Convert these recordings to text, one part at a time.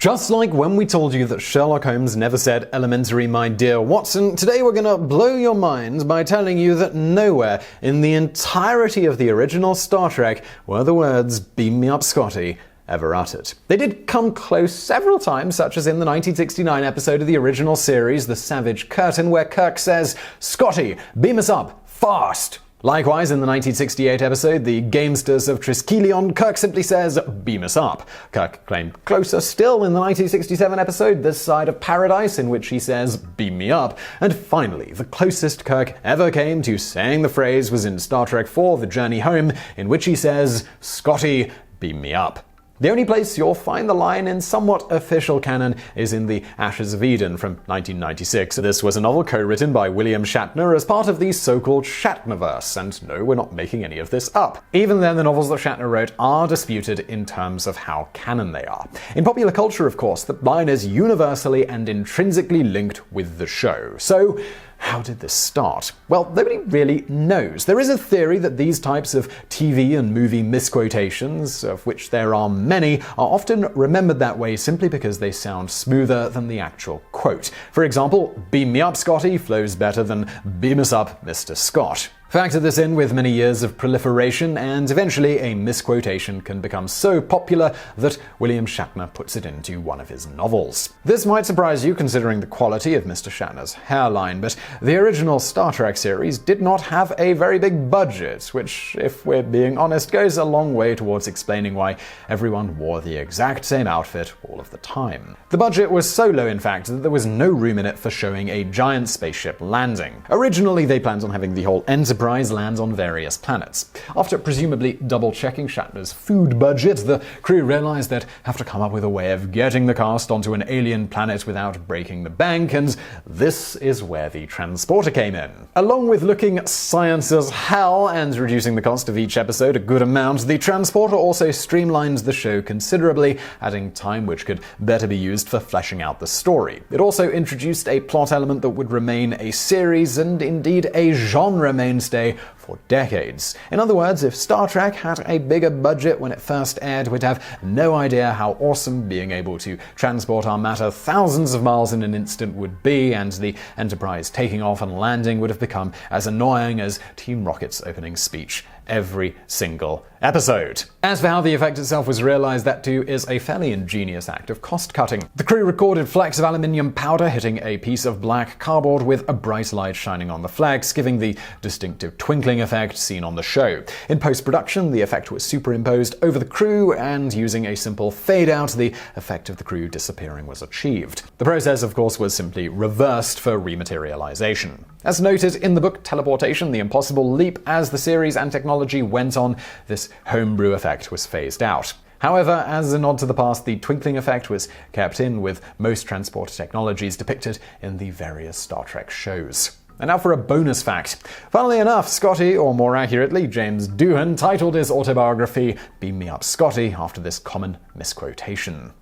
Just like when we told you that Sherlock Holmes never said "elementary, my dear Watson," today we're gonna blow your minds by telling you that nowhere in the entirety of the original Star Trek were the words "beam me up, Scotty" ever uttered. They did come close several times, such as in the 1969 episode of the original series, The Savage Curtain, where Kirk says, "Scotty, beam us up, fast!" Likewise, in the 1968 episode, The Gamesters of Triskelion, Kirk simply says, "Beam us up." Kirk claimed closer still in the 1967 episode, This Side of Paradise, in which he says, "Beam me up." And finally, the closest Kirk ever came to saying the phrase was in Star Trek IV, The Journey Home, in which he says, "Scotty, beam me up." The only place you'll find the line in somewhat official canon is in The Ashes of Eden from 1996. This was a novel co-written by William Shatner as part of the so-called Shatnerverse, and no, we're not making any of this up. Even then, the novels that Shatner wrote are disputed in terms of how canon they are. In popular culture, of course, the line is universally and intrinsically linked with the show. So, how did this start? Well, nobody really knows. There is a theory that these types of TV and movie misquotations, of which there are many, are often remembered that way simply because they sound smoother than the actual quote. For example, "Beam me up, Scotty" flows better than "Beam us up, Mr. Scott." Factor this in with many years of proliferation, and eventually a misquotation can become so popular that William Shatner puts it into one of his novels. This might surprise you considering the quality of Mr. Shatner's hairline, but the original Star Trek series did not have a very big budget, which, if we're being honest, goes a long way towards explaining why everyone wore the exact same outfit all of the time. The budget was so low, in fact, that there was no room in it for showing a giant spaceship landing. Originally, they planned on having the whole Enterprise lands on various planets. After presumably double-checking Shatner's food budget, the crew realized they'd have to come up with a way of getting the cast onto an alien planet without breaking the bank, and this is where the transporter came in. Along with looking science as hell and reducing the cost of each episode a good amount, the transporter also streamlined the show considerably, adding time which could better be used for fleshing out the story. It also introduced a plot element that would remain a series and indeed a genre mainstay for decades. In other words, if Star Trek had a bigger budget when it first aired, we'd have no idea how awesome being able to transport our matter thousands of miles in an instant would be, and the Enterprise taking off and landing would have become as annoying as Team Rocket's opening speech every single episode. As for how the effect itself was realized, that too is a fairly ingenious act of cost-cutting. The crew recorded flecks of aluminium powder hitting a piece of black cardboard with a bright light shining on the flecks, giving the distinctive twinkling effect seen on the show. In post-production, the effect was superimposed over the crew, and using a simple fade-out, the effect of the crew disappearing was achieved. The process, of course, was simply reversed for rematerialization. As noted in the book Teleportation: The Impossible Leap, as the series and technology went on, this homebrew effect was phased out. However, as a nod to the past, the twinkling effect was kept in with most transport technologies depicted in the various Star Trek shows. And now for a bonus fact. Funnily enough, Scotty, or more accurately, James Doohan, titled his autobiography "Beam Me Up, Scotty" after this common misquotation.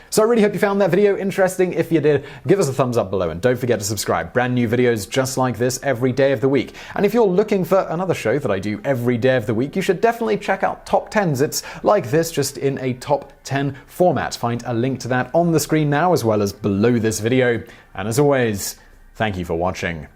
So I really hope you found that video interesting. If you did, give us a thumbs up below and don't forget to subscribe. Brand new videos just like this every day of the week. And if you're looking for another show that I do every day of the week, you should definitely check out Top 10s. It's like this, just in a top 10 format. Find a link to that on the screen now as well as below this video. And as always, thank you for watching.